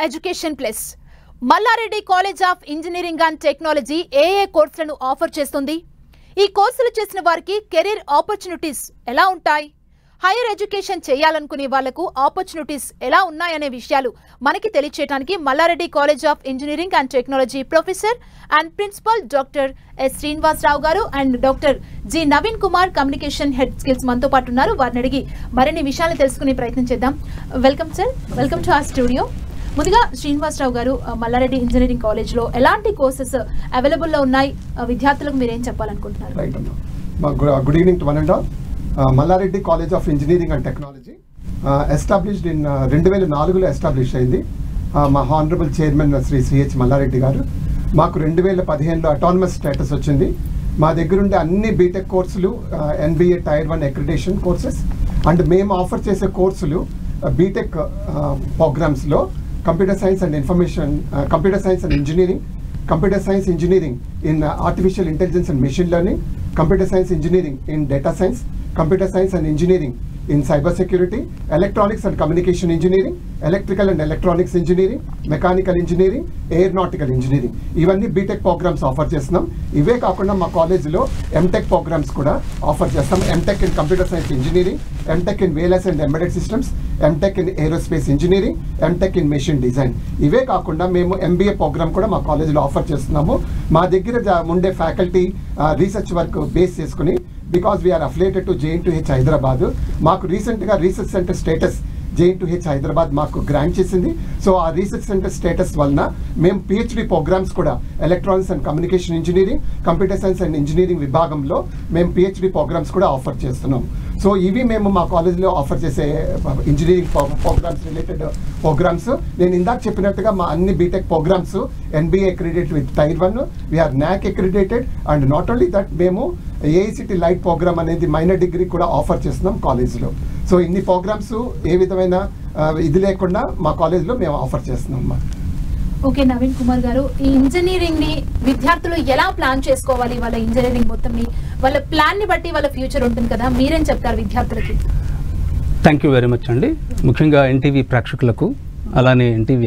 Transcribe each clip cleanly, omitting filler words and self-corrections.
Education plus Mallareddy college of engineering and technology ఏఏ కోర్సులను offer చేస్తుంది. ఈ కోర్సులు చేసిన వారికి కెరీర్ ఆపర్చునిటీస్ ఎలా ఉంటాయి, హైయర్ ఎడ్యుకేషన్ చేయాలనుకునే వాళ్లకు ఆపర్చునిటీస్ ఎలా ఉన్నాయనే విషయాలు మనకి తెలియచేయడానికి Malla Reddy college of engineering and technology professor and principal doctor S Srinivasa Rao గారు and doctor G Naveen Kumar communication head skills మనతో పాటు ఉన్నారు. వారిని అడిగి మరిన్ని విషయాలు తెలుసుకునే ప్రయత్నం చేద్దాం. Welcome sir, welcome to our studio. ముందుగా శ్రీనివాసరావు గారు, మల్లారెడ్డి ఇంజనీరింగ్ కాలేజ్లో ఎలాంటి కోర్సెస్ అవైలబుల్లో ఉన్నాయి, విద్యార్థులకు మీరు ఏం చెప్పాలనుకుంటున్నారు? Good evening to one and all. Malla Reddy college of engineering and technology established in 2004లో ఎస్టాబ్లిష్ అయింది. మా honourable chairman Shri CH Malla Reddy గారు. మాకు 2015లో అటానమస్ స్టేటస్ వచ్చింది. మా దగ్గరుండే అన్ని బీటెక్ కోర్సులు NBA Tier 1 accreditation courses and మేము ఆఫర్ చేసే కోర్సులు బీటెక్ ప్రోగ్రామ్స్లో computer science and information, computer science and engineering, computer science engineering in artificial intelligence and machine learning, computer science engineering in data science, computer science and engineering in cyber security, electronics and communication engineering, electrical and electronics engineering, mechanical engineering, aeronautical engineering. ఇవన్నీ BTech programmes offer చేస్తున్నాం. ఇవే కాకుండా మా కాలేజీలో MTech programmes కూడా offer చేస్తాం. MTech in computer science engineering, MTech in wireless and embedded systems, MTech in aerospace engineering, MTech in machine design. ఇవే కాకుండా మేము MBA ప్రోగ్రామ్ కూడా మా కాలేజీలో ఆఫర్ చేస్తున్నాము. మా దగ్గర ఉండే ఫ్యాకల్టీ రీసెర్చ్ వర్క్ బేస్ చేసుకుని, because we are affiliated to JNTH Hyderabad, మాకు రీసెంట్గా research centre status JNTH Hyderabad మాకు గ్రాంట్ చేసింది. సో ఆ రీసెర్చ్ సెంటర్ స్టేటస్ వలన మేము PhD ప్రోగ్రామ్స్ కూడా electronics and communication engineering, computer science and engineering విభాగంలో మేము PhD ప్రోగ్రామ్స్ కూడా ఆఫర్ చేస్తున్నాం. సో ఇవి మేము మా కాలేజ్లో ఆఫర్ చేసే ఇంజనీరింగ్ ప్రోగ్రామ్స్, రిలేటెడ్ ప్రోగ్రామ్స్. నేను ఇందాక చెప్పినట్టుగా మా అన్ని B Tech programmes NBA accredited with Tier 1, we are NAC accredited. And not only that, మేము AICT లైట్ ప్రోగ్రామ్ అనేది మైనర్ డిగ్రీ కూడా ఆఫర్ చేస్తున్నాం కాలేజ్లో. సో ఇన్ని ప్రోగ్రామ్స్ ఏ విధమైన ఇది లేకుండా మా కాలేజ్లో మేము ఆఫర్ చేస్తున్నాం. ఓకే నవీన్ కుమార్ గారు, ఈ ఇంజనీరింగ్ ని విద్యార్థులు ఎలా ప్లాన్ చేసుకోవాలి? వాళ్ళ ఇంజనీరింగ్ మొత్తం వాళ్ళ ప్లాన్ ని బట్టి వాళ్ళ ఫ్యూచర్ ఉంటుంది కదా, మీరేం చెప్తారు విద్యార్థులకి? థ్యాంక్ యూ వెరీ మచ్ అండి. ముఖ్యంగా NTV ప్రేక్షకులకు, అలానే NTV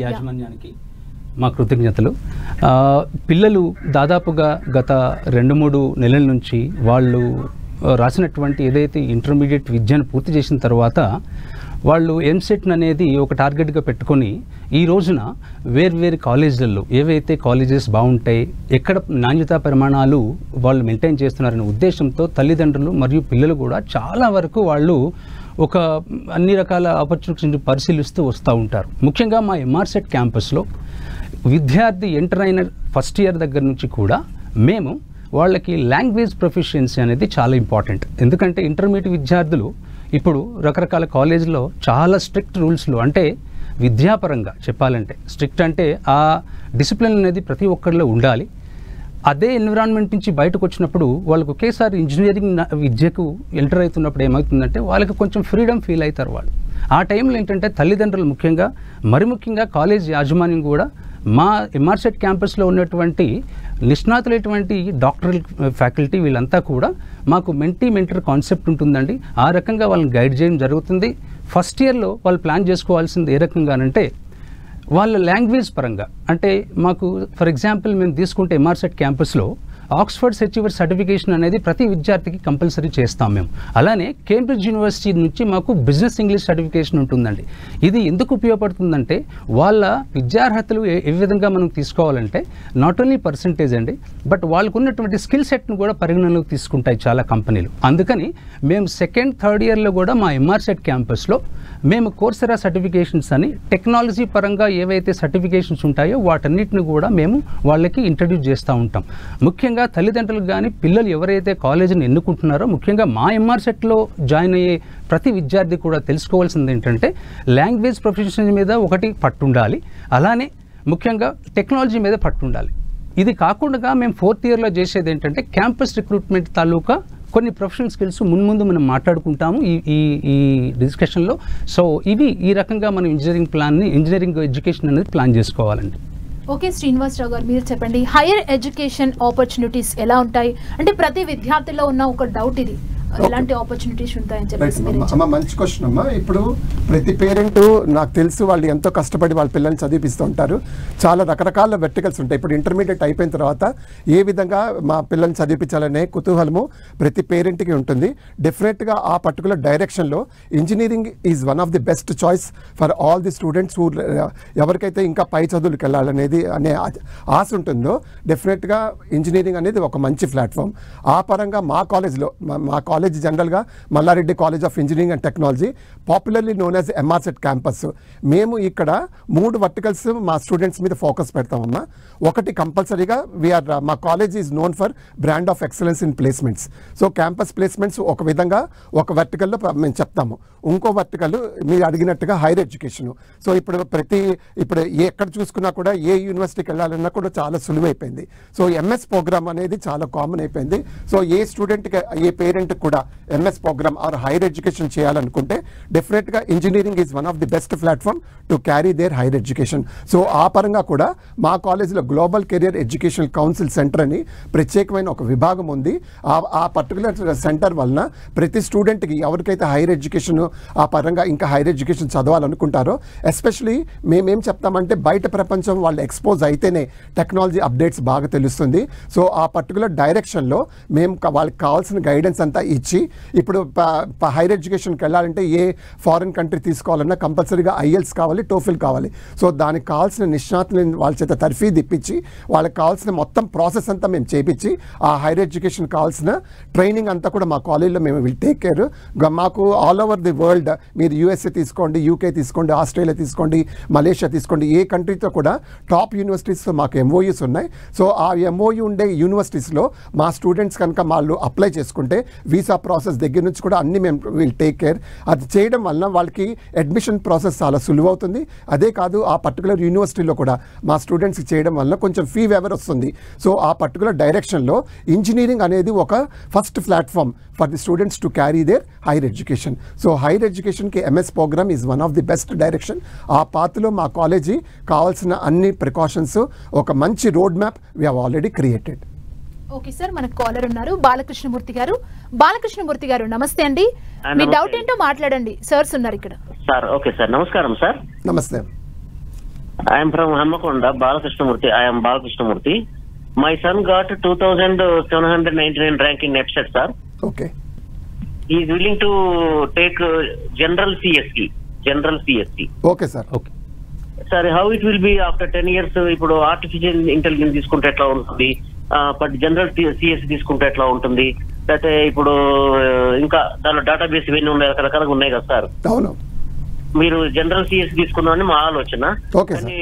యాజమాన్యానికి మా కృతజ్ఞతలు. పిల్లలు దాదాపుగా గత 2-3 నెలల నుంచి వాళ్ళు రాసినటువంటి ఏదైతే ఇంటర్మీడియట్ విద్యను పూర్తి చేసిన తర్వాత వాళ్ళు MSET అనేది ఒక టార్గెట్గా పెట్టుకొని ఈ రోజున వేర్వేరు కాలేజీలలో ఏవైతే కాలేజెస్ బాగుంటాయి, ఎక్కడ నాణ్యతా ప్రమాణాలు వాళ్ళు మెయింటైన్ చేస్తున్నారనే ఉద్దేశంతో తల్లిదండ్రులు మరియు పిల్లలు కూడా చాలా వరకు వాళ్ళు ఒక అన్ని రకాల ఆపర్చునిటీస్ని పరిశీలిస్తూ వస్తూ ఉంటారు. ముఖ్యంగా మా MRSET క్యాంపస్లో విద్యార్థి ఎంటర్ అయిన ఫస్ట్ ఇయర్ దగ్గర నుంచి కూడా మేము వాళ్ళకి లాంగ్వేజ్ ప్రొఫిషియన్సీ అనేది చాలా ఇంపార్టెంట్. ఎందుకంటే ఇంటర్మీడియట్ విద్యార్థులు ఇప్పుడు రకరకాల కాలేజీలో చాలా స్ట్రిక్ట్ రూల్స్లో, అంటే విద్యాపరంగా చెప్పాలంటే స్ట్రిక్ట్ అంటే ఆ డిసిప్లిన్ అనేది ప్రతి ఒక్కరిలో ఉండాలి. అదే ఎన్విరాన్మెంట్ నుంచి బయటకు వచ్చినప్పుడు వాళ్ళకు ఒకేసారి ఇంజనీరింగ్ విద్యకు ఎంటర్ అవుతున్నప్పుడు ఏమవుతుందంటే వాళ్ళకి కొంచెం ఫ్రీడమ్ ఫీల్ అవుతారు వాళ్ళు. ఆ టైంలో ఏంటంటే తల్లిదండ్రులు ముఖ్యంగా కాలేజ్ యాజమాన్యం కూడా మా MRSET క్యాంపస్లో ఉన్నటువంటి నిష్ణాతులైనటువంటి డాక్టరల్ ఫ్యాకల్టీ వీళ్ళంతా కూడా మాకు మెంటర్ కాన్సెప్ట్ ఉంటుందండి. ఆ రకంగా వాళ్ళని గైడ్ చేయడం జరుగుతుంది. ఫస్ట్ ఇయర్లో వాళ్ళు ప్లాన్ చేసుకోవాల్సింది ఏ రకంగానంటే వాళ్ళ లాంగ్వేజ్ పరంగా. అంటే మాకు ఫర్ ఎగ్జాంపుల్ మేము తీసుకుంటే MRSET క్యాంపస్లో ఆక్స్ఫర్డ్ అచీవర్ సర్టిఫికేషన్ అనేది ప్రతి విద్యార్థికి కంపల్సరీ చేస్తాం మేము. అలానే కేంబ్రిడ్జ్ యూనివర్సిటీ నుంచి మాకు బిజినెస్ ఇంగ్లీష్ సర్టిఫికేషన్ ఉంటుందండి. ఇది ఎందుకు ఉపయోగపడుతుందంటే వాళ్ళ విద్యార్హతలు ఏ విధంగా మనం తీసుకోవాలంటే నాట్ ఓన్లీ పర్సంటేజ్ అండి, బట్ వాళ్ళకు ఉన్నటువంటి స్కిల్ సెట్ను కూడా పరిగణనలోకి తీసుకుంటాయి చాలా కంపెనీలు. అందుకని మేము 2nd, 3rd ఇయర్లో కూడా మా MRSET క్యాంపస్లో మేము కోర్సెరా సర్టిఫికేషన్స్ అని టెక్నాలజీ పరంగా ఏవైతే సర్టిఫికేషన్స్ ఉంటాయో వాటన్నిటిని కూడా మేము వాళ్ళకి ఇంట్రడ్యూస్ చేస్తూ ఉంటాం. ముఖ్యంగా తల్లిదండ్రులకు కానీ పిల్లలు ఎవరైతే కాలేజీని ఎన్నుకుంటున్నారో, ముఖ్యంగా మా MRSETలో జాయిన్ అయ్యే ప్రతి విద్యార్థి కూడా తెలుసుకోవాల్సింది ఏంటంటే లాంగ్వేజ్ ప్రొఫెషన్ మీద ఒకటి పట్టుండాలి, అలానే ముఖ్యంగా టెక్నాలజీ మీద పట్టుండాలి. ఇది కాకుండా మేము 4th ఇయర్లో చేసేది ఏంటంటే క్యాంపస్ రిక్రూట్మెంట్ తాలూకా కొన్ని ప్రొఫెషనల్ స్కిల్స్ ముందు మనం మాట్లాడుకుంటాము ఈ డిస్కషన్లో. సో ఇవి ఈ రకంగా మనం ఇంజనీరింగ్ ఎడ్యుకేషన్ అనేది ప్లాన్ చేసుకోవాలండి. ఓకే శ్రీనివాసరావు గారు, మీరు చెప్పండి, హైయర్ ఎడ్యుకేషన్ ఆపర్చునిటీస్ ఎలా ఉంటాయి? అంటే ప్రతి విద్యార్థిలో ఉన్న ఒక డౌట్ ఇది, ఎలాంటి ఆపర్చునిటీస్ ఉంటాయని చెప్పేసి మంచి క్వశ్చన్ అమ్మా. ఇప్పుడు ప్రతి పేరెంట్ నాకు తెలుసు వాళ్ళు ఎంతో కష్టపడి వాళ్ళ పిల్లల్ని చదివిస్తూ ఉంటారు. చాలా రకరకాల వెర్టికల్స్ ఉంటాయి. ఇప్పుడు ఇంటర్మీడియట్ అయిపోయిన తర్వాత ఏ విధంగా మా పిల్లల్ని చదివించాలనే కుతూహలము ప్రతి పేరెంట్కి ఉంటుంది. డెఫినెట్గా ఆ పర్టికులర్ డైరెక్షన్లో engineering is one of the best choice for all the students who ఎవరికైతే ఇంకా పై చదువులకు వెళ్ళాలనేది అనే ఆశ ఉంటుందో డెఫినెట్గా ఇంజనీరింగ్ అనేది ఒక మంచి ప్లాట్ఫామ్. ఆ పరంగా మా కాలేజ్లో మా కాలేజ్ జనరల్గా Malla Reddy college of engineering and technology, popularly known as MRCET campus. మేము ఇక్కడ 3 వర్టికల్స్ మా స్టూడెంట్స్ మీద ఫోకస్ పెడతామమ్మా. ఒకటి కంపల్సరీగా మా college is known for brand of excellence in placements. So campus placements ఒక విధంగా ఒక వర్టికల్లో మేము చెప్తాము. ఇంకో వర్టికల్ మీరు అడిగినట్టుగా హైయర్ ఎడ్యుకేషను. సో ఇప్పుడు ఎక్కడ చూసుకున్నా కూడా ఏ యూనివర్సిటీకి వెళ్ళాలన్నా కూడా చాలా సులువైపోయింది. సో ఎంఎస్ ప్రోగ్రామ్ అనేది చాలా కామన్ అయిపోయింది. సో ఏ స్టూడెంట్కి ఏ పేరెంట్కి కూడా MS programme or higher education చేయాలనుకుంటే డెఫినెట్గా engineering is one of the best platform to carry their higher education. So ఆ పరంగా కూడా మా కాలేజీలో global career education council centre అని ప్రత్యేకమైన ఒక విభాగం ఉంది. ఆ పర్టికులర్ సెంటర్ వలన ప్రతి స్టూడెంట్కి ఎవరికైతే హైయర్ ఎడ్యుకేషన్ ఆ పరంగా ఇంకా హైయర్ ఎడ్యుకేషన్ చదవాలనుకుంటారో, ఎస్పెషలీ మేమేం చెప్తామంటే బయట ప్రపంచం వాళ్ళు ఎక్స్పోజ్ అయితేనే టెక్నాలజీ అప్డేట్స్ బాగా తెలుస్తుంది. సో ఆ పర్టికులర్ డైరెక్షన్లో మేము వాళ్ళకి కావాల్సిన గైడెన్స్ అంతా ఇచ్చి, ఇప్పుడు హైయర్ ఎడ్యుకేషన్కి వెళ్ళాలంటే ఏ ఫారిన్ కంట్రీ తీసుకోవాలన్నా కంపల్సరీగా ఐఎల్స్ కావాలి, టోఫిల్ కావాలి. సో దానికి కావాల్సిన నిష్ణాతులను వాళ్ళ చేత తర్ఫీదు ఇప్పించి వాళ్ళకి కావాల్సిన మొత్తం ప్రాసెస్ అంతా మేము చేపించి ఆ హైయర్ ఎడ్యుకేషన్ కావాల్సిన ట్రైనింగ్ అంతా కూడా మా కాలేజీలో మేము విల్ టేక్ కేర్. మాకు ఆల్ ఓవర్ ది వరల్డ్, మీరు యూఎస్ఏ తీసుకోండి, యూకే తీసుకోండి, ఆస్ట్రేలియా తీసుకోండి, మలేషియా తీసుకోండి, ఏ కంట్రీతో కూడా టాప్ యూనివర్సిటీస్తో మాకు ఎంఓయూస్ ఉన్నాయి. సో ఆ ఎంఓయూ ఉండే యూనివర్సిటీస్లో మా స్టూడెంట్స్ కనుక వాళ్ళు అప్లై చేసుకుంటే వీసా ప్రాసెస్ దగ్గర నుంచి కూడా అన్ని మేము విల్ టేక్ కేర్. అది చేయడం వలన వాళ్ళకి అడ్మిషన్ ప్రాసెస్ చాలా సులువవుతుంది. అదే కాదు, ఆ పర్టికులర్ యూనివర్సిటీలో కూడా మా స్టూడెంట్స్కి చేయడం వల్ల కొంచెం ఫీ వెవర్ వస్తుంది. సో ఆ పర్టికులర్ డైరెక్షన్లో ఇంజనీరింగ్ అనేది ఒక first platform for the students to carry their higher education. So higher ఎడ్యుకేషన్కి MS programme is one of the best direction. ఆ పాత్రలో మా కాలేజీ కావాల్సిన అన్ని ప్రికాషన్స్, ఒక మంచి road map we have already created. Okay sir, మనకు కాలర్ ఉన్నారు బాలకృష్ణమూర్తి గారు. బాలకృష్ణమూర్తి గారు నమస్తే అండి. మీ డౌట్ ఏంటో మాట్లాడండి, సర్స్ ఉన్నారు ఇక్కడ. సార్ ఓకే సార్, నమస్కారం సార్. నమస్తే. I'm from Hanamkonda, Balakrishnamurthy. I'm Balakrishnamurthy. My son got 2799 rank in NEPSET, sir. Okay. He is willing to take general CSE. Okay, sir. Okay Sir, how it will be after 10 years? ఇప్పుడు artificial intelligence తీసుకుంటే ఎట్లా ఉంటుంది, but general CSC తీసుకుంటే ఎట్లా ఉంటుంది, లేకపోతే ఇప్పుడు ఇంకా దానిలో డేటాబేస్ ఇవన్నీ ఉన్నాయి, రకరకాలుగా ఉన్నాయి కదా సార్. అవును. మీరు జనరల్ సిఎస్సి తీసుకున్నారని మా ఆలోచన. కానీ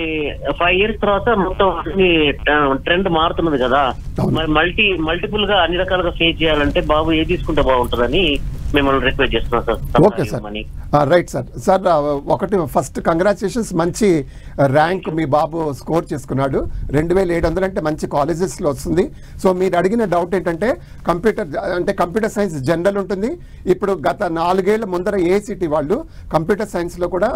5 years తర్వాత మొత్తం ట్రెండ్ మారుతున్నది కదా, మరి మల్టిపుల్ గా అన్ని రకాలుగా ఫేస్ చేయాలంటే బాబు ఏ తీసుకుంటే బాగుంటుందని మిమ్మల్ని రిక్వెస్ట్ చేస్తున్నాం sir. Okay sir, right sir. Sir ఒకటి ఫస్ట్ కంగ్రాచులేషన్స్, మంచి ర్యాంక్ మీ బాబు స్కోర్ చేసుకున్నాడు. 2700 అంటే మంచి కాలేజెస్లో వస్తుంది. సో మీరు అడిగిన డౌట్ ఏంటంటే కంప్యూటర్ సైన్స్ జనరల్ ఉంటుంది. ఇప్పుడు గత 4 ఏళ్ల ముందర ఏఐసిటి వాళ్ళు కంప్యూటర్ సైన్స్లో కూడా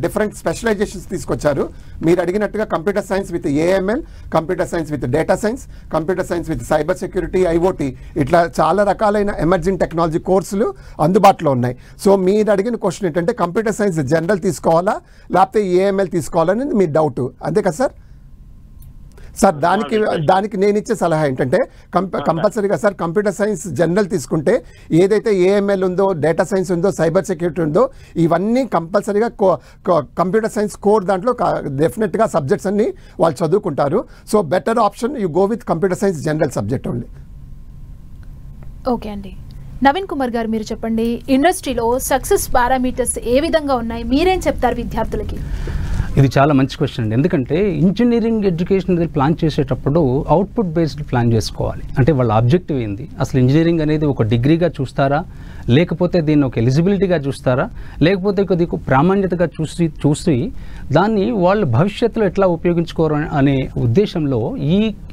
డిఫరెంట్ స్పెషలైజేషన్స్ తీసుకొచ్చారు. మీరు అడిగినట్టుగా computer science with AML, computer science with data science, computer science with cyber security, IoT, ఇట్లా చాలా రకాలైన ఎమర్జింగ్ టెక్నాలజీ కోర్సులు అందుబాటులో ఉన్నాయి. సో మీరు అడిగిన క్వశ్చన్ ఏంటంటే కంప్యూటర్ సైన్స్ జనరల్ తీసుకోవాలా లేకపోతే ఏఎంఎల్ తీసుకోవాలని మీ డౌట్, అంతే కదా సార్? సార్ దానికి నేను ఇచ్చే సలహా ఏంటంటే కంపల్సరీగా సార్ కంప్యూటర్ సైన్స్ జనరల్ తీసుకుంటే ఏదైతే ఏఎంఎల్ ఉందో, డేటా సైన్స్ ఉందో, సైబర్ సెక్యూరిటీ ఉందో, ఇవన్నీ కంపల్సరీగా కంప్యూటర్ సైన్స్ కోర్ దాంట్లో డెఫినెట్గా సబ్జెక్ట్స్ అన్ని వాళ్ళు చదువుకుంటారు. So better option you go with computer science general subject only. Okay అండి, నవీన్ కుమార్ గారు మీరు చెప్పండి, ఇండస్ట్రీలో సక్సెస్ పారామీటర్స్ ఏ విధంగా ఉన్నాయి, మీరేం చెప్తారు విద్యార్థులకి? ఇది చాలా మంచి క్వశ్చన్ అండి. ఎందుకంటే ఇంజనీరింగ్ ఎడ్యుకేషన్ అనేది ప్లాన్ చేసేటప్పుడు అవుట్పుట్ బేస్డ్ ప్లాన్ చేసుకోవాలి. అంటే వాళ్ళ ఆబ్జెక్టివ్ ఏంది, అసలు ఇంజనీరింగ్ అనేది ఒక డిగ్రీగా చూస్తారా, లేకపోతే దీన్ని ఒక ఎలిజిబిలిటీగా చూస్తారా, లేకపోతే కొద్ది ప్రామాణ్యతగా చూసి దాన్ని వాళ్ళ భవిష్యత్తులో ఎట్లా ఉపయోగించుకోరు అనే ఉద్దేశంలో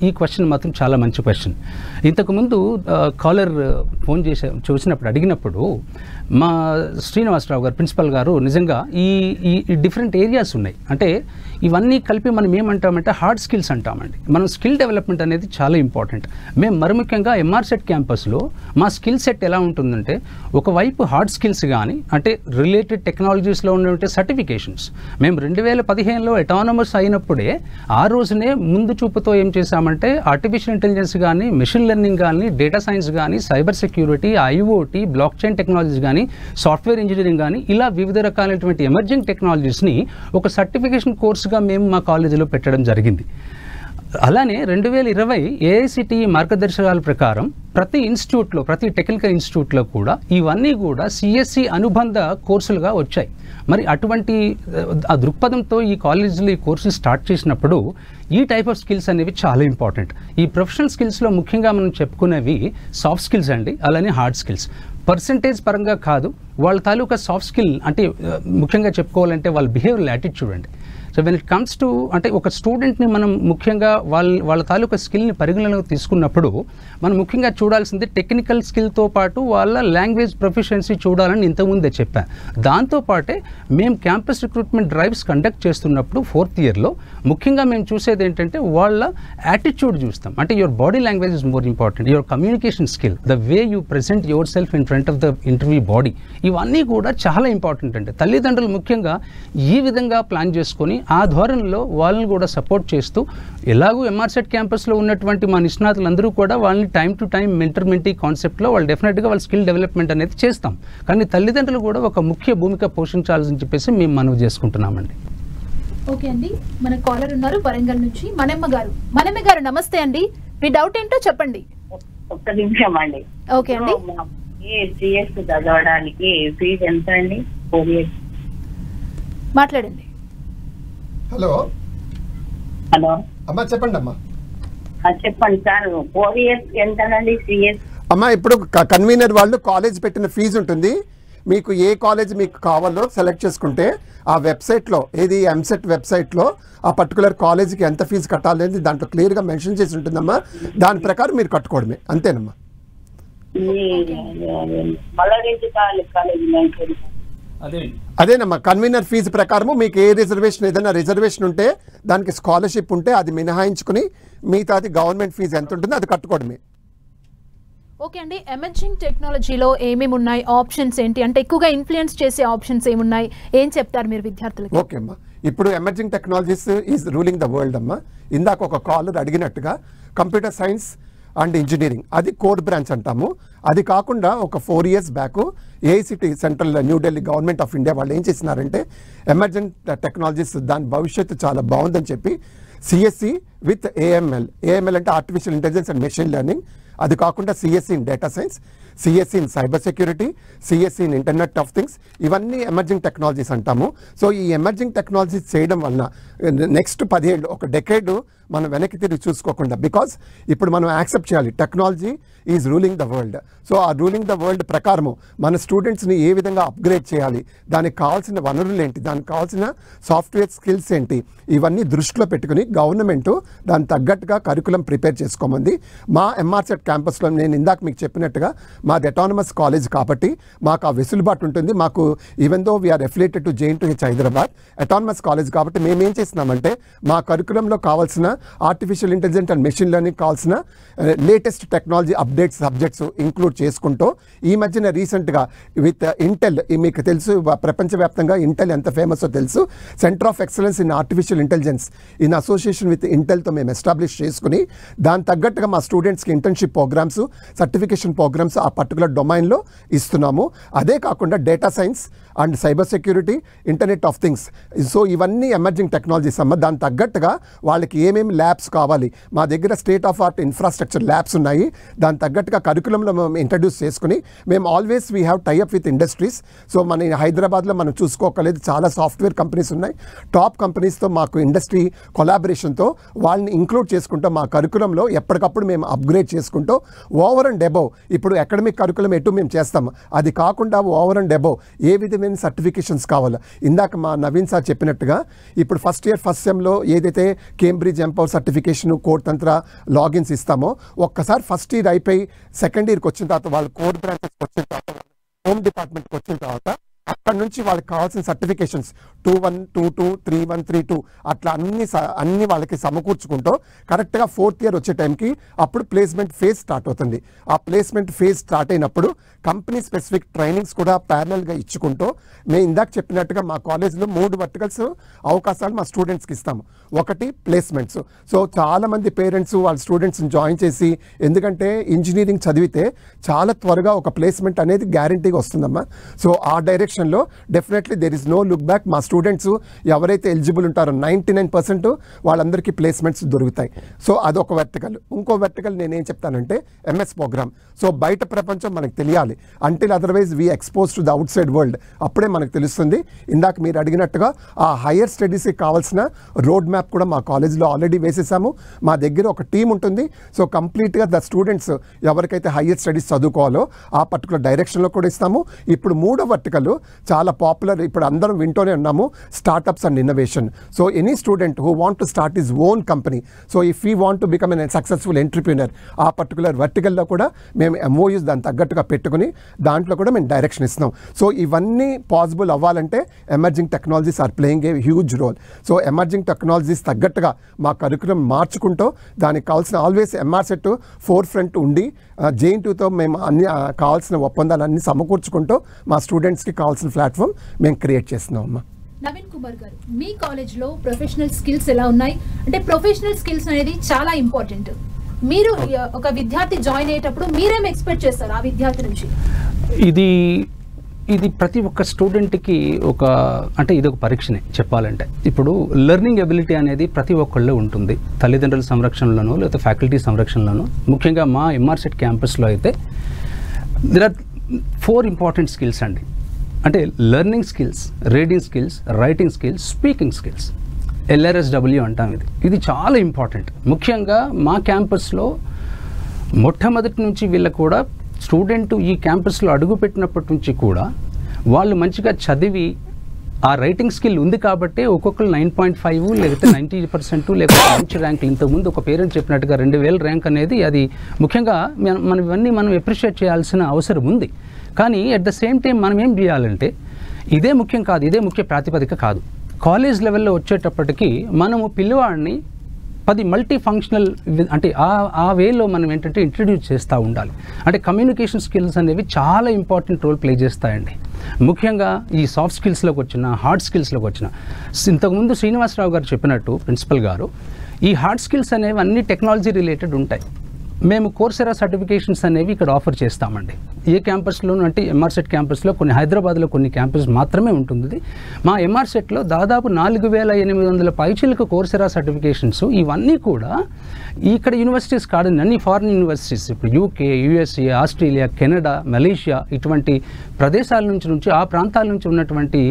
ఈ క్వశ్చన్ మాత్రం చాలా మంచి క్వశ్చన్. ఇంతకుముందు కాలర్ ఫోన్ చూసినప్పుడు అడిగినప్పుడు మా శ్రీనివాసరావు గారు ప్రిన్సిపల్ గారు నిజంగా ఈ డిఫరెంట్ ఏరియాస్ ఉన్నాయి. అంటే ఇవన్నీ కలిపి మనం ఏమంటామంటే హార్డ్ స్కిల్స్ అంటామండి. మనం స్కిల్ డెవలప్మెంట్ అనేది చాలా ఇంపార్టెంట్. మేము మరి ముఖ్యంగా ఎంఆర్సెట్ క్యాంపస్లో మా స్కిల్ సెట్ ఎలా ఉంటుందంటే ఒకవైపు హార్డ్ స్కిల్స్ కానీ అంటే రిలేటెడ్ టెక్నాలజీస్లో ఉన్నటువంటి సర్టిఫికేషన్స్ మేము 2015లో అటానమస్ అయినప్పుడే ఆ రోజునే ముందు చూపుతో ఏం చేశామంటే ఆర్టిఫిషియల్ ఇంటెలిజెన్స్ కానీ మెషిన్ లెర్నింగ్ కానీ డేటా సైన్స్ కానీ cyber security IoT block chain technologies కానీ సాఫ్ట్వేర్ ఇంజనీరింగ్ కానీ ఇలా వివిధ రకాలైనటువంటి ఎమర్జింగ్ టెక్నాలజీస్ని ఒక సర్టిఫికేషన్ కోర్సుగా మేము మా కాలేజీలో పెట్టడం జరిగింది. అలానే 2020 ఏఐసిటిఈ మార్గదర్శకాల ప్రకారం ప్రతి ఇన్స్టిట్యూట్లో ప్రతి టెక్నికల్ ఇన్స్టిట్యూట్లో కూడా ఇవన్నీ కూడా సిఎస్సి అనుబంధ కోర్సులుగా వచ్చాయి. మరి అటువంటి ఆ దృక్పథంతో ఈ కాలేజీలో ఈ కోర్సులు స్టార్ట్ చేసినప్పుడు ఈ టైప్ ఆఫ్ స్కిల్స్ అనేవి చాలా ఇంపార్టెంట్. ఈ ప్రొఫెషనల్ స్కిల్స్లో ముఖ్యంగా మనం చెప్పుకునేవి సాఫ్ట్ స్కిల్స్ అండి, అలానే హార్డ్ స్కిల్స్. పర్సంటేజ్ పరంగా కాదు, వాళ్ళ తాలూకా సాఫ్ట్ స్కిల్ అంటే ముఖ్యంగా చెప్పుకోవాలంటే వాళ్ళ బిహేవియరల్ యాటిట్యూడ్ అండి. So when it comes to అంటే ఒక స్టూడెంట్ని మనం ముఖ్యంగా వాళ్ళ తాలూకా స్కిల్ని పరిగణలోకి తీసుకున్నప్పుడు మనం ముఖ్యంగా చూడాల్సింది టెక్నికల్ స్కిల్తో పాటు వాళ్ళ లాంగ్వేజ్ ప్రొఫిషియన్సీ చూడాలని ఇంతకుముందే చెప్పాను. దాంతోపాటే మేము క్యాంపస్ రిక్రూట్మెంట్ డ్రైవ్స్ కండక్ట్ చేస్తున్నప్పుడు 4th ఇయర్లో ముఖ్యంగా మేము చూసేది ఏంటంటే వాళ్ళ యాటిట్యూడ్ చూస్తాం. అంటే your body language is more important, your communication skill, the way you present your self in front of the interview body, ఇవన్నీ కూడా చాలా ఇంపార్టెంట్ అండి. తల్లిదండ్రులు ముఖ్యంగా ఈ విధంగా ప్లాన్ చేసుకొని ఆ ధోరణిలో వాళ్ళని కూడా సపోర్ట్ చేస్తూ ఎలాగూ ఎంఆర్సెట్ క్యాంపస్లో ఉన్నటువంటి మా నిష్ణాతులందరూ కూడా వాళ్ళని టైం టు టైం మెంటీ కాన్సెప్ట్లో వాళ్ళు డెఫినెట్గా వాళ్ళ స్కిల్ డెవలప్మెంట్ అనేది చేస్తాం. కానీ తల్లిదండ్రులు కూడా ఒక ముఖ్య భూమిక పోషించాలని చెప్పేసి మేము మనవి చేసుకుంటున్నామండి. ఓకే అండి, మన కాలర్ ఉన్నారు వరంగల్ నుంచి మనమ్మ గారు నమస్తే అండి, మీ డౌట్ ఏంటో చెప్పండి. ఒక్క నిమిషం అండి. ఓకే అండి, సిఎస్ చదవడానికి ఫీజు ఎంత అండి? 4 years మాట్లాడండి. హలో హలో అమ్మా, చెప్పండి అమ్మా. చెప్పండి సార్, 4 years ఎంతనండి సిఎస్? అమ్మా, ఇప్పుడు కన్వీనర్ వాళ్ళు కాలేజ్ పెట్టిన ఫీజు ఉంటుంది. మీకు ఏ కాలేజ్ మీకు కావాలో సెలెక్ట్ చేసుకుంటే ఆ వెబ్సైట్లో ఏది ఎంసెట్ వెబ్సైట్లో ఆ పర్టికులర్ కాలేజీకి ఎంత ఫీజు కట్టాలనేది దాంట్లో క్లియర్గా మెన్షన్ చేసి ఉంటుందమ్మా. దాని ప్రకారం మీరు కట్టుకోవడమే, అంతేనమ్మా. అదేనమ్మా, కన్వీనర్ ఫీజు ప్రకారము మీకు ఏ రిజర్వేషన్ ఏదైనా రిజర్వేషన్ ఉంటే దానికి స్కాలర్షిప్ ఉంటే అది మినహాయించుకుని మిగతాది గవర్నమెంట్ ఫీజు ఎంత ఉంటుందో అది కట్టుకోవడమే. ఓకే అండి, ఎమర్జింగ్ టెక్నాలజీలో ఏమేమి ఉన్నాయి, ఆప్షన్స్ ఏంటి, అంటే ఎక్కువగా ఇన్ఫ్లుయెన్స్ చేసే ఆప్షన్స్ ఏమున్నాయి, ఏం చెప్తారు మీరు విద్యార్థులకు? ఓకే అమ్మా, ఇప్పుడు emerging technologies is ruling the world అమ్మా. ఇందాక ఒక కాలర్ అడిగినట్టుగా కంప్యూటర్ సైన్స్ అండ్ ఇంజనీరింగ్ అది కోర్ బ్రాంచ్ అంటాము. అది కాకుండా ఒక 4 years back AICTE central New Delhi government of India వాళ్ళు ఏం చేసినారంటే ఎమర్జింగ్ టెక్నాలజీస్ దాని భవిష్యత్తు చాలా బాగుందని చెప్పి సిఎస్సి విత్ ఏఎంఎల్ అంటే artificial intelligence and machine learning, అది కాకుండా CSC in data science, CSC in cyber security, CSC in internet of things, ఇవన్నీ ఎమర్జింగ్ టెక్నాలజీస్ అంటాము. సో ఈ ఎమర్జింగ్ టెక్నాలజీస్ చేయడం వలన నెక్స్ట్ 10 ఏళ్ళు ఒక డెకేడ్ మనం వెనక్కి తిరిగి చూసుకోకుండా, బికాజ్ ఇప్పుడు మనం యాక్సెప్ట్ చేయాలి technology is ruling the world. So ఆ రూలింగ్ ద వరల్డ్ ప్రకారము మన స్టూడెంట్స్ని ఏ విధంగా అప్గ్రేడ్ చేయాలి, దానికి కావాల్సిన వనరులు ఏంటి, దానికి కావాల్సిన సాఫ్ట్వేర్ స్కిల్స్ ఏంటి, ఇవన్నీ దృష్టిలో పెట్టుకుని గవర్నమెంట్ దానికి తగ్గట్టుగా కరికులం ప్రిపేర్ చేసుకోమంది. మా ఎంఆర్సెట్ క్యాంపస్లో నేను ఇందాక మీకు చెప్పినట్టుగా మాది అటానమస్ కాలేజ్ కాబట్టి మాకు ఆ వెసులుబాటు ఉంటుంది. మాకు even though we are affiliated to JNTH Hyderabad, autonomous college కాబట్టి మేము ఏం చేస్తున్నామంటే మా కరికులంలో కావాల్సిన artificial intelligence and machine learning కావాల్సిన latest technology updates subjects include చేసుకుంటూ ఈ మధ్యన రీసెంట్గా విత్ ఇంటెల్, మీకు తెలుసు ప్రపంచవ్యాప్తంగా ఇంటెల్ ఎంత ఫేమస్సో తెలుసు, center of excellence in artificial intelligence in association with ఇంటెల్తో మేము ఎస్టాబ్లిష్ చేసుకుని దాని తగ్గట్టుగా మా స్టూడెంట్స్కి ఇంటర్న్షిప్ ప్రోగ్రామ్స్, సర్టిఫికేషన్ ప్రోగ్రామ్స్ ఆ పర్టికులర్ డొమైన్లో ఇస్తున్నాము. అదే కాకుండా data science and cyber security, internet of things, so ఇవన్నీ ఎమర్జింగ్ టెక్నాలజీస్ అమ్మ. దాని తగ్గట్టుగా వాళ్ళకి ఏమేమి ల్యాబ్స్ కావాలి, మా దగ్గర state of art infrastructure labs ఉన్నాయి. దాని తగ్గట్టుగా కరికులంలో మేము ఇంట్రడ్యూస్ చేసుకుని మేము always we have tie up with industries. So మన హైదరాబాద్లో మనం చూసుకోకలేదు చాలా సాఫ్ట్వేర్ కంపెనీస్ ఉన్నాయి. టాప్ కంపెనీస్తో మాకు ఇండస్ట్రీ కొలాబరేషన్తో వాళ్ళని ఇంక్లూడ్ చేసుకుంటూ మా కరికులంలో ఎప్పటికప్పుడు మేము అప్గ్రేడ్ చేసుకుంటూ ఓవర్ అండ్ అబౌవ్ ఇప్పుడు అకాడమిక్ కరికులం ఎటు మేము చేస్తాము, అది కాకుండా ఓవర్ అండ్ అబౌవ్ ఏ విధమైన సర్టిఫికేషన్స్ కావాలో ఇందాక మా నవీన్ సార్ చెప్పినట్టుగా ఇప్పుడు ఫస్ట్ ఇయర్ ఫస్ట్ సెమ్లో ఏదైతే కేంబ్రిడ్జ్ ఎంపవర్ సర్టిఫికేషన్ కోడ్ తంత్ర లాగిన్స్ ఇస్తామో ఒక్కసారి ఫస్ట్ ఇయర్ అయిపోయి సెకండ్ ఇయర్కి వచ్చిన తర్వాత వాళ్ళు కోడ్ బ్రాంచెస్ వచ్చిన తర్వాత హోమ్ డిపార్ట్మెంట్కి వచ్చిన తర్వాత అక్కడ నుంచి వాళ్ళకి కావాల్సిన సర్టిఫికేషన్స్ 2122 3132 అట్లా అన్ని వాళ్ళకి సమకూర్చుకుంటూ కరెక్ట్గా 4th ఇయర్ వచ్చే టైంకి అప్పుడు ప్లేస్మెంట్ ఫేజ్ స్టార్ట్ అవుతుంది. ఆ ప్లేస్మెంట్ ఫేజ్ స్టార్ట్ అయినప్పుడు కంపెనీ స్పెసిఫిక్ ట్రైనింగ్స్ కూడా ప్యారలల్గా ఇచ్చుకుంటూ మేము ఇందాక చెప్పినట్టుగా మా కాలేజ్లో 3 వర్టికల్స్ అవకాశాలు మా స్టూడెంట్స్కి ఇస్తాము. ఒకటి ప్లేస్మెంట్స్. సో చాలామంది పేరెంట్స్ వాళ్ళ స్టూడెంట్స్ని జాయిన్ చేసి, ఎందుకంటే ఇంజనీరింగ్ చదివితే చాలా త్వరగా ఒక ప్లేస్మెంట్ అనేది గ్యారంటీగా వస్తుందమ్మా. సో ఆ డైరెక్షన్లో definitely there is no look back. మా స్టూడెంట్స్ ఎవరైతే ఎలిజిబుల్ ఉంటారో 99% వాళ్ళందరికీ ప్లేస్మెంట్స్ దొరుకుతాయి. సో అదొక వెర్టికల్. ఇంకో వెర్టికల్ నేనేం చెప్తానంటే ఎంఎస్ ప్రోగ్రామ్. సో బయట ప్రపంచం మనకు తెలియాలి. Until otherwise we expose to the out side world. అప్పుడే మనకు తెలుస్తుంది. ఇందాక మీరు అడిగినట్టుగా ఆ హయ్యర్ స్టడీస్కి కావాల్సిన రోడ్ మ్యాప్ కూడా మా కాలేజ్లో ఆల్రెడీ వేసేసాము. మా దగ్గర ఒక టీం ఉంటుంది. సో కంప్లీట్గా ద స్టూడెంట్స్ ఎవరికైతే హయ్యర్ స్టడీస్ చదువుకోవాలో ఆ పర్టికులర్ డైరెక్షన్లో కూడా ఇస్తాము. ఇప్పుడు 3వ వర్టికల్ చాలా పాపులర్, ఇప్పుడు అందరం వింటూనే ఉన్నాము, startups and innovation. So any student who want to start his own company, so if you want to become an successful entrepreneur, ఆ పర్టికులర్ వర్టికల్లో కూడా మేము MOUs దాని తగ్గట్టుగా పెట్టుకుని దాంట్లో కూడా మేము డైరెక్షన్ ఇస్తున్నాం. సో ఇవన్నీ పాసిబుల్ అవ్వాలంటే emerging technologies are playing a huge role. So emerging technologies తగ్గట్టుగా మా కరికులం మార్చుకుంటూ దానికి కావాల్సిన ఆల్వేస్ MRSET ఫోర్ ఫ్రంట్ ఉండి JNTUతో మేము అన్ని కావాల్సిన ఒప్పందాలన్నీ సమకూర్చుకుంటూ మా స్టూడెంట్స్కి కావాల్సిన ప్లాట్ఫామ్ మేము క్రియేట్ చేస్తున్నాం అమ్మా. నవీన్ కుమార్ గారు, మీ కాలేజ్లో ప్రొఫెషనల్ స్కిల్స్ ఎలా ఉన్నాయి? అంటే ప్రొఫెషనల్ స్కిల్స్ అనేది చాలా ఇంపార్టెంట్. మీరు ఒక విద్యార్థి జాయిన్ అయ్యేటప్పుడు మీరేం ఎక్స్పెక్ట్ చేస్తారు ఆ విద్యార్థి నుంచి? ఇది ప్రతి ఒక్క స్టూడెంట్కి ఇది ఒక పరీక్షనే చెప్పాలంటే. ఇప్పుడు లెర్నింగ్ ఎబిలిటీ అనేది ప్రతి ఒక్కళ్ళు ఉంటుంది, తల్లిదండ్రుల సంరక్షణలోనూ లేకపోతే ఫ్యాకల్టీ సంరక్షణలోనూ. ముఖ్యంగా మా MRSET క్యాంపస్లో అయితే దెర్ ఆర్ 4 ఇంపార్టెంట్ స్కిల్స్ అండి. అంటే learning skills, reading skills, writing skills, speaking skills, LRSW అంటాం. ఇది చాలా ఇంపార్టెంట్. ముఖ్యంగా మా క్యాంపస్లో మొట్టమొదటి నుంచి వీళ్ళకు కూడా స్టూడెంట్ ఈ క్యాంపస్లో అడుగుపెట్టినప్పటి నుంచి కూడా వాళ్ళు మంచిగా చదివి ఆ రైటింగ్ స్కిల్ ఉంది కాబట్టి ఒక్కొక్కరు 9.5 లేకపోతే 90% లేకపోతే మంచి ర్యాంకులు. ఇంతకుముందు ఒక పేరెంట్ చెప్పినట్టుగా 2000 ర్యాంక్ అనేది అది ముఖ్యంగా మనం అప్రిషియేట్ చేయాల్సిన అవసరం ఉంది. కానీ అట్ ద సేమ్ టైం మనం ఏం చేయాలంటే ఇదే ముఖ్యం కాదు, ఇదే ముఖ్య ప్రాతిపదిక కాదు. కాలేజ్ లెవెల్లో వచ్చేటప్పటికి మనము పిల్లవాడిని 10 మల్టీ ఫంక్షనల్ అంటే ఆ వేలో మనం ఏంటంటే ఇంట్రడ్యూస్ చేస్తూ ఉండాలి. అంటే కమ్యూనికేషన్ స్కిల్స్ అనేవి చాలా ఇంపార్టెంట్ రోల్ ప్లే చేస్తాయండి. ముఖ్యంగా ఈ సాఫ్ట్ స్కిల్స్లోకి వచ్చిన, హార్డ్ స్కిల్స్లోకి వచ్చిన, ఇంతకుముందు శ్రీనివాసరావు గారు చెప్పినట్టు ప్రిన్సిపల్ గారు, ఈ హార్డ్ స్కిల్స్ అనేవి అన్ని టెక్నాలజీ రిలేటెడ్ ఉంటాయి. మేము కోర్సెరా సర్టిఫికేషన్స్ అనేవి ఇక్కడ ఆఫర్ చేస్తామండి. ఏ క్యాంపస్లోనూ అంటే MRSET క్యాంపస్లో కొన్ని, హైదరాబాద్లో కొన్ని క్యాంపస్ మాత్రమే ఉంటుంది. మా MRSETలో దాదాపు 4800 పైచిలకు కోర్సెరా సర్టిఫికేషన్స్. ఇవన్నీ కూడా ఇక్కడ యూనివర్సిటీస్ కాదండి, అన్ని ఫారిన్ యూనివర్సిటీస్. ఇప్పుడు UK, USA, Australia, Canada, Malaysia ఇటువంటి ప్రదేశాల నుంచి ఆ ప్రాంతాల నుంచి ఉన్నటువంటి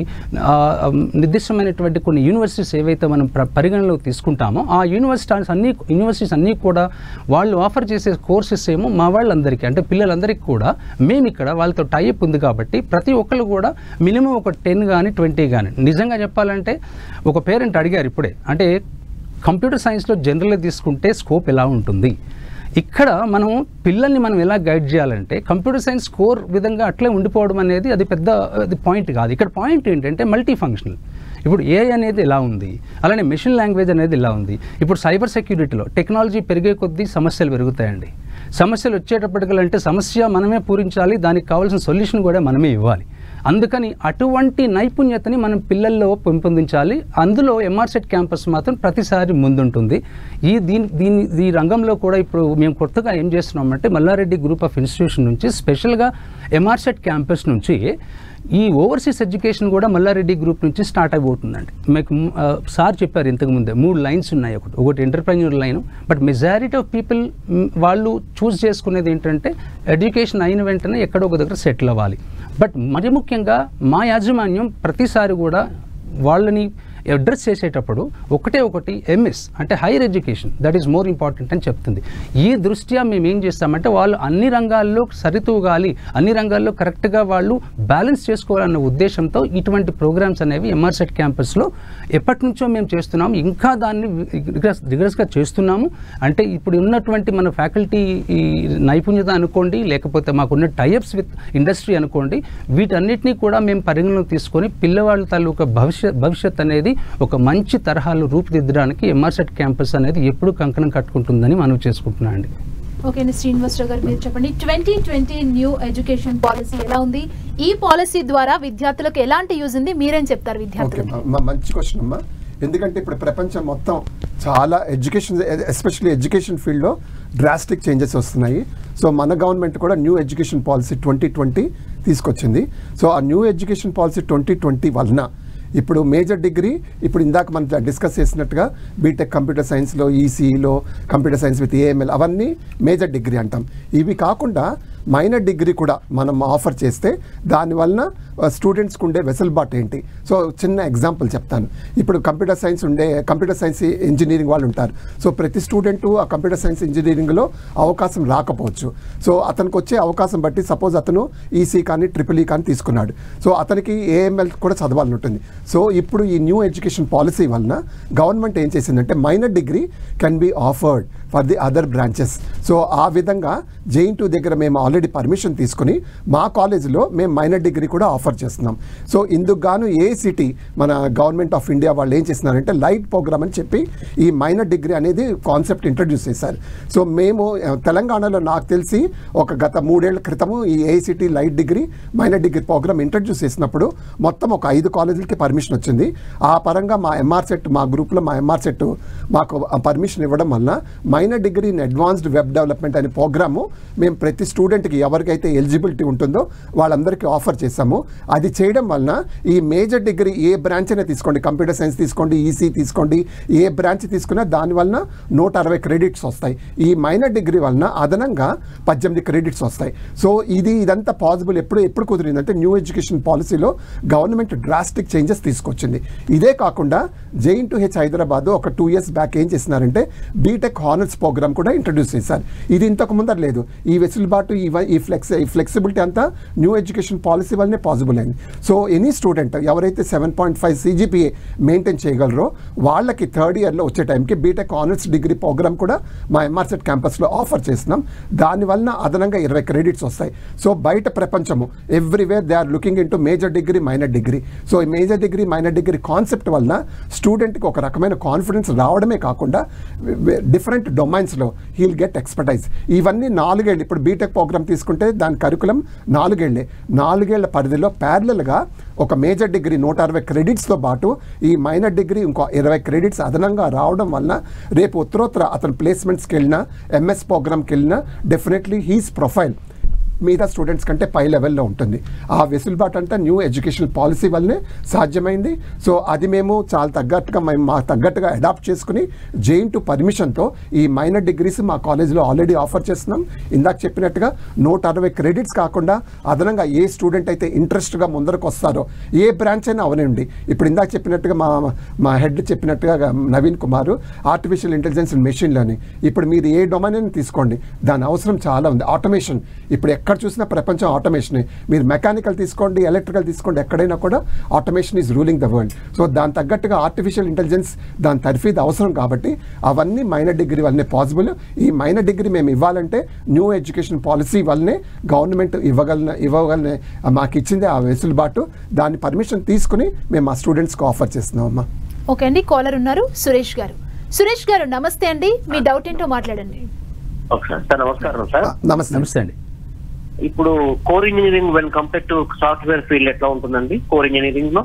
నిర్దిష్టమైనటువంటి కొన్ని యూనివర్సిటీస్ ఏవైతే మనం పరిగణలోకి తీసుకుంటామో ఆ యూనివర్సిటీస్ అన్నీ కూడా వాళ్ళు ఆఫర్ చేసే కోర్సెస్ ఏమో మా వాళ్ళందరికీ అంటే పిల్లలందరికీ కూడా మేము ఇక్కడ వాళ్ళతో టైఅప్ ఉంది కాబట్టి ప్రతి ఒక్కరు కూడా మినిమం ఒక 10 కానీ 20 కానీ. నిజంగా చెప్పాలంటే ఒక పేరెంట్ అడిగారు ఇప్పుడే, అంటే కంప్యూటర్ సైన్స్లో జనరల్గా తీసుకుంటే స్కోప్ ఎలా ఉంటుంది, ఇక్కడ మనం పిల్లల్ని మనం ఎలా గైడ్ చేయాలంటే కంప్యూటర్ సైన్స్ కోర్ విధంగా అట్లే ఉండిపోవడం అనేది అది పాయింట్ కాదు. ఇక్కడ పాయింట్ ఏంటంటే మల్టీ ఫంక్షనల్. ఇప్పుడు AI అనేది ఎలా ఉంది, అలానే మెషిన్ లాంగ్వేజ్ అనేది ఎలా ఉంది. ఇప్పుడు సైబర్ సెక్యూరిటీలో టెక్నాలజీ పెరిగే కొద్దీ సమస్యలు పెరుగుతాయండి. సమస్యలు వచ్చేటప్పటికంటే సమస్య మనమే పూరించాలి, దానికి కావాల్సిన సొల్యూషన్ కూడా మనమే ఇవ్వాలి. అందుకని అటువంటి నైపుణ్యతని మనం పిల్లల్లో పెంపొందించాలి. అందులో MRSET క్యాంపస్ మాత్రం ప్రతిసారి ముందుంటుంది. ఈ రంగంలో కూడా ఇప్పుడు మేము కొత్తగా ఏం చేస్తున్నామంటే మల్లారెడ్డి గ్రూప్ ఆఫ్ ఇన్స్టిట్యూషన్ నుంచి స్పెషల్గా MRSET క్యాంపస్ నుంచి ఈ ఓవర్సీస్ ఎడ్యుకేషన్ కూడా మల్లారెడ్డి గ్రూప్ నుంచి స్టార్ట్ అయిపోతుందండి. మీకు సార్ చెప్పారు ఇంతకుముందే 3 లైన్స్ ఉన్నాయి. ఒకటి entrepreneur line. But majority of people వాళ్ళు చూస్ చేసుకునేది ఏంటంటే ఎడ్యుకేషన్ అయిన వెంటనే ఎక్కడో ఒక దగ్గర సెటిల్ అవ్వాలి. బట్ మరి ముఖ్యంగా మా యాజమాన్యం ప్రతిసారి కూడా వాళ్ళని అడ్రస్ చేసేటప్పుడు ఒకటి ఎంఎస్ అంటే higher education that is more important అని చెప్తుంది. ఈ దృష్ట్యా మేము ఏం చేస్తామంటే వాళ్ళు అన్ని రంగాల్లో సరితూగాలి, అన్ని రంగాల్లో కరెక్ట్గా వాళ్ళు బ్యాలెన్స్ చేసుకోవాలన్న ఉద్దేశంతో ఇటువంటి ప్రోగ్రామ్స్ అనేవి ఎంఆర్సెట్ క్యాంపస్లో ఎప్పటి నుంచో మేము చేస్తున్నాము. ఇంకా దాన్ని రిగరస్గా చేస్తున్నాము. అంటే ఇప్పుడు ఉన్నటువంటి మన ఫ్యాకల్టీ నైపుణ్యత అనుకోండి, లేకపోతే మాకున్న టైఅప్స్ విత్ ఇండస్ట్రీ అనుకోండి, వీటన్నిటినీ కూడా మేము పరిగణలోకి తీసుకొని పిల్లవాళ్ళ తాలూకా భవిష్యత్ అనేది ఒక మంచి తరహాలో రూపుదిద్దడానికి ఎంఆర్సెట్ క్యాంపస్ అనేది ఎప్పుడు కంకణం కట్టుకుంటుందని మనం చేసుకుంటున్నాం అండి. ఓకే అండి, శ్రీనివాసరావు గారు మీరు చెప్పండి, 2020 న్యూ ఎడ్యుకేషన్ పాలసీ ఎలా ఉంది? ఈ పాలసీ ద్వారా విద్యార్థులకు ఎలాంటి యూజ్ ఉంది, మీరేం చెప్తారు విద్యార్థులకు? మంచి క్వశ్చన్ అమ్మా. ఎందుకంటే ఇప్పుడు ప్రపంచం మొత్తం చాలా ఎడ్యుకేషన్, ఎస్పెషల్లీ ఎడ్యుకేషన్ ఫీల్డ్లో డ్రాస్టిక్ చేంజెస్ వస్తున్నాయి. సో మన గవర్నమెంట్ కూడా న్యూ ఎడ్యుకేషన్ పాలసీ 2020 తీసుకొచ్చింది. సో ఆ న్యూ ఎడ్యుకేషన్ పాలసీ 2020 వలన ఇప్పుడు మేజర్ డిగ్రీ, ఇప్పుడు ఇందాక మనం డిస్కస్ చేసినట్టుగా బీటెక్ కంప్యూటర్ సైన్స్లో, ఈసీఈలో కంప్యూటర్ సైన్స్ విత్ ఏఎంఎల్ అవన్నీ మేజర్ డిగ్రీ అంటాం. ఇవి కాకుండా మైనర్ డిగ్రీ కూడా మనం ఆఫర్ చేస్తే దానివలన స్టూడెంట్స్కి ఉండే వెసులుబాటు ఏంటి? సో చిన్న ఎగ్జాంపుల్ చెప్తాను. ఇప్పుడు కంప్యూటర్ సైన్స్ ఇంజనీరింగ్ వాళ్ళు ఉంటారు. సో ప్రతి స్టూడెంటు ఆ కంప్యూటర్ సైన్స్ ఇంజనీరింగ్లో అవకాశం రాకపోవచ్చు. సో అతనికి వచ్చే అవకాశం బట్టి సపోజ్ అతను ఈసీ కానీ ట్రిపుల్ ఈ కానీ తీసుకున్నాడు, సో అతనికి ఏఎంఎల్ కూడా చదవాలని ఉంటుంది. సో ఇప్పుడు ఈ న్యూ ఎడ్యుకేషన్ పాలసీ వలన గవర్నమెంట్ ఏం చేసిందంటే minor degree can be offered for the other branches. So ఆ విధంగా JN2 దగ్గర మేము ఆల్రెడీ పర్మిషన్ తీసుకుని మా కాలేజీలో మేము మైనర్ డిగ్రీ కూడా ఆఫర్ చేస్తున్నాం. సో ఇందుకు గాను AICTE మన గవర్నమెంట్ ఆఫ్ ఇండియా వాళ్ళు ఏం చేస్తున్నారంటే లైట్ ప్రోగ్రామ్ అని చెప్పి ఈ మైనర్ డిగ్రీ అనేది కాన్సెప్ట్ ఇంట్రడ్యూస్ చేశారు. సో మేము తెలంగాణలో నాకు తెలిసి ఒక గత 3 ఏళ్ల క్రితము ఈ AICTE lite degree minor degree programme introduce చేసినప్పుడు మొత్తం ఒక 5 కాలేజీలకి పర్మిషన్ వచ్చింది. ఆ పరంగా మా ఎంఆర్సెట్, మా గ్రూప్లో మా ఎంఆర్సెట్ మాకు పర్మిషన్ ఇవ్వడం వలన minor degree in advanced web development అనే ప్రోగ్రాము మేము ప్రతి స్టూడెంట్కి ఎవరికైతే ఎలిజిబిలిటీ ఉంటుందో వాళ్ళందరికీ ఆఫర్ చేశాము. అది చేయడం వలన ఈ మేజర్ డిగ్రీ ఏ బ్రాంచ్ అయినా తీసుకోండి, కంప్యూటర్ సైన్స్ తీసుకోండి, ఈసీ తీసుకోండి, ఏ బ్రాంచ్ తీసుకున్నా దానివలన 160 క్రెడిట్స్ వస్తాయి. ఈ మైనర్ డిగ్రీ వలన అదనంగా 18 క్రెడిట్స్ వస్తాయి. సో ఇదంతా పాసిబుల్ ఎప్పుడు కుదిరిందంటే న్యూ ఎడ్యుకేషన్ పాలసీలో గవర్నమెంట్ డ్రాస్టిక్ చేంజెస్ తీసుకొచ్చింది. ఇదే కాకుండా JN2H హైదరాబాద్ ఒక 2 years బ్యాక్ ఏం చేసినారంటే బీటెక్ హానర్స్ ప్రోగ్రామ్ కూడా ఇంట్రడ్యూస్ చేశారు. ఇది ఇంతకు ముందర లేదు. ఈ వెసులుబాటు, ఈ ఫ్లెక్సిబిలిటీ అంతా న్యూ ఎడ్యుకేషన్ పాలసీ వల్లనే పాసిబుల్ అయింది. సో ఎనీ స్టూడెంట్ ఎవరైతే 7.5 CGPA మెయింటైన్ చేయగలరో వాళ్ళకి 3rd yearలో వచ్చే టైంకి బీటెక్ ఆనర్స్ డిగ్రీ ప్రోగ్రామ్ కూడా మా ఎంఆర్సెట్ క్యాంపస్లో ఆఫర్ చేస్తున్నాం. దానివల్ల అదనంగా 20 క్రెడిట్స్ వస్తాయి. సో బయట ప్రపంచము everywhere they are looking into major degree, minor degree. So ఈ major degree, minor degree concept వలన స్టూడెంట్కి ఒక రకమైన కాన్ఫిడెన్స్ రావడమే కాకుండా డిఫరెంట్ డొమైన్స్లో హీల్ గెట్ ఎక్స్పర్టైజ్. ఇవన్నీ 4 ఏళ్ళు. ఇప్పుడు బీటెక్ ప్రోగ్రామ్ తీసుకుంటే దాని కరికులం 4 ఏళ్ళే. 4 ఏళ్ల పరిధిలో ప్యారలల్గా ఒక మేజర్ డిగ్రీ 160 క్రెడిట్స్తో పాటు ఈ మైనర్ డిగ్రీ ఇంకో 20 క్రెడిట్స్ అదనంగా రావడం వలన రేపు ఉత్తరోత్తర అతను ప్లేస్మెంట్స్కి వెళ్ళినా, MS ప్రోగ్రామ్కి వెళ్ళినా డెఫినెట్లీ హీస్ ప్రొఫైల్ మిగతా స్టూడెంట్స్ కంటే పై లెవెల్లో ఉంటుంది. ఆ వెసులుబాటు అంతా న్యూ ఎడ్యుకేషన్ పాలసీ వల్లనే సాధ్యమైంది. సో అది మేము చాలా తగ్గట్టుగా అడాప్ట్ చేసుకుని JN2 పర్మిషన్తో ఈ మైనర్ డిగ్రీస్ మా కాలేజీలో ఆల్రెడీ ఆఫర్ చేస్తున్నాం. ఇందాక చెప్పినట్టుగా 160 క్రెడిట్స్ కాకుండా అదనంగా ఏ స్టూడెంట్ అయితే ఇంట్రెస్ట్గా ముందరకు వస్తారో ఏ బ్రాంచ్ అయినా అవనండి. ఇప్పుడు ఇందాక చెప్పినట్టుగా మా హెడ్ చెప్పినట్టుగా Naveen Kumar artificial intelligence and machine learning, ఇప్పుడు మీరు ఏ డొమైన్ అయినా తీసుకోండి, దాని అవసరం చాలా ఉంది. ఆటోమేషన్, ఇప్పుడు ఎక్కడ చూసినా ప్రపంచం ఆటోమేషనే. మీరు మెకానికల్ తీసుకోండి, ఎలక్ట్రికల్ తీసుకోండి, ఎక్కడైనా కూడా automation is ruling the world. So దాని తగ్గట్టుగా ఆర్టిఫిషియల్ ఇంటెలిజెన్స్ దాని తర్ఫీదు అవసరం కాబట్టి అవన్నీ మైనర్ డిగ్రీ వల్లనే పాసిబుల్. ఈ మైనర్ డిగ్రీ మేము ఇవ్వాలంటే న్యూ ఎడ్యుకేషన్ పాలసీ వల్లనే గవర్నమెంట్ ఇవ్వగలనే మాకు ఇచ్చింది ఆ వెసులుబాటు. దాని పర్మిషన్ తీసుకుని మేము మా స్టూడెంట్స్కి ఆఫర్ చేస్తున్నాం అమ్మా. ఓకే అండి, కాలర్ ఉన్నారు సురేష్ గారు. సురేష్ గారు నమస్తే అండి, మీ డౌట్ ఏంటో మాట్లాడండి. సార్ నమస్కారం సార్. నమస్తే అండి. ఇప్పుడు core engineering when compare to software field ఎట్లా ఉంటుందండి కోర్ ఇంజనీరింగ్ లో?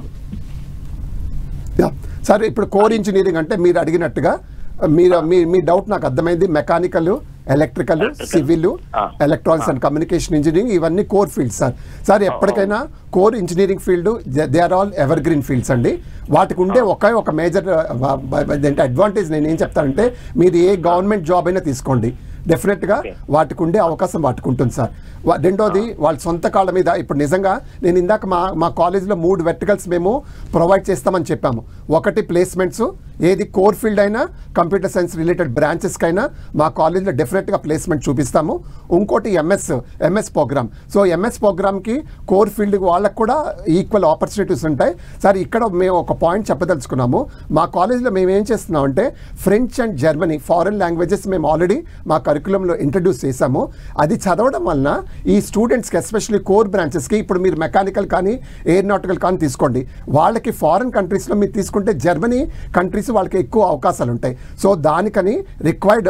సరే, ఇప్పుడు కోర్ ఇంజనీరింగ్ అంటే మీరు అడిగినట్టుగా మీ డౌట్ నాకు అర్థమైంది. Mechanical, electrical, civil, electronics and communication engineering ఇవన్నీ కోర్ ఫీల్డ్స్ సార్. ఎప్పటికైనా core engineering field they are all evergreen fields అండి. వాటికి ఉండే ఒక మేజర్ అడ్వాంటేజ్ నేను ఏం చెప్తానంటే, మీరు ఏ గవర్నమెంట్ జాబ్ అయినా తీసుకోండి, డెఫినెట్గా వాటికి ఉండే అవకాశం వాటికి ఉంటుంది సార్. రెండోది వాళ్ళ సొంత కాళ్ళ మీద ఇప్పుడు నిజంగా నేను ఇందాక మా కాలేజ్లో 3 వెర్టికల్స్ మేము ప్రొవైడ్ చేస్తామని చెప్పాము. ఒకటి ప్లేస్మెంట్స్, ఏది కోర్ ఫీల్డ్ అయినా కంప్యూటర్ సైన్స్ రిలేటెడ్ బ్రాంచెస్కి అయినా మా కాలేజ్లో డెఫినెట్గా ప్లేస్మెంట్ చూపిస్తాము. ఇంకోటి ఎంఎస్ ప్రోగ్రామ్. సో ఎంఎస్ ప్రోగ్రామ్కి కోర్ ఫీల్డ్ వాళ్ళకు కూడా ఈక్వల్ ఆపర్చునిటీస్ ఉంటాయి సార్. ఇక్కడ మేము ఒక పాయింట్ చెప్పదలుచుకున్నాము. మా కాలేజ్లో మేము ఏం చేస్తున్నామంటే French and Germany foreign languages మేము ఆల్రెడీ మా కరికులంలో ఇంట్రడ్యూస్ చేశాము. అది చదవడం వలన ఈ స్టూడెంట్స్కి ఎస్పెషల్లీ కోర్ బ్రాంచెస్కి, ఇప్పుడు మీరు మెకానికల్ కానీ ఏరోనాటికల్ కానీ తీసుకోండి, వాళ్ళకి ఫారెన్ కంట్రీస్లో మీరు తీసుకుంటే జర్మనీ కంట్రీస్ వాళ్ళకి ఎక్కువ అవకాశాలు ఉంటాయి. సో దానికని రిక్వైర్డ్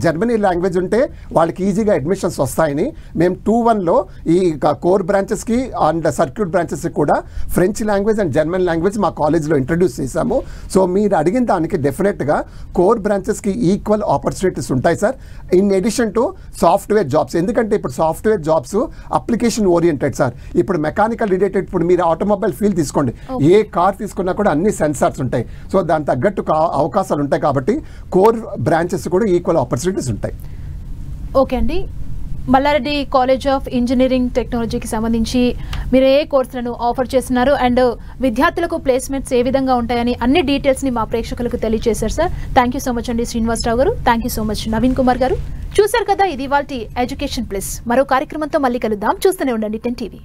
జర్మనీ లాంగ్వేజ్ ఉంటే వాళ్ళకి ఈజీగా అడ్మిషన్స్ వస్తాయని మేము 2-1లో ఈ కోర్ బ్రాంచెస్కి అండ్ సర్క్యూట్ బ్రాంచెస్కి కూడా French language and German language మా కాలేజ్లో ఇంట్రడ్యూస్ చేశాము. సో మీరు అడిగిన దానికి డెఫినెట్గా కోర్ బ్రాంచెస్కి ఈక్వల్ ఆపర్చునిటీస్ ఉంటాయి sir. In addition to software jobs, ఎందుకంటే ఇప్పుడు software jobs application oriented sir. ఇప్పుడు మెకానికల్ రిలేటెడ్, ఇప్పుడు మీరు ఆటోమొబైల్ ఫీల్డ్ తీసుకోండి, ఏ కార్ తీసుకున్నా కూడా అన్ని సెన్సార్స్ ఉంటాయి. సో దాని తగ్గట్టు అవకాశాలు ఉంటాయి కాబట్టి కోర్ బ్రాంచెస్ కూడా ఈక్వల్ ఆపర్చునిటీస్ ఉంటాయి. ఓకే అండి, మల్లారెడ్డి కాలేజ్ ఆఫ్ ఇంజనీరింగ్ టెక్నాలజీకి సంబంధించి మీరు ఏ కోర్సులను ఆఫర్ చేస్తున్నారు అండ్ విద్యార్థులకు ప్లేస్మెంట్స్ ఏ విధంగా ఉంటాయని అన్ని డీటెయిల్స్ని మా ప్రేక్షకులకు తెలియజేశారు sir. Thank you so much అండి శ్రీనివాసరావు గారు. Thank you so much Naveen Kumar గారు. చూశారు కదా, ఇది ఇవాల్టి ఎడ్యుకేషన్ ప్లస్. మరో కార్యక్రమంతో మళ్ళీ కలుద్దాం. చూస్తూనే ఉండండి 10 TV.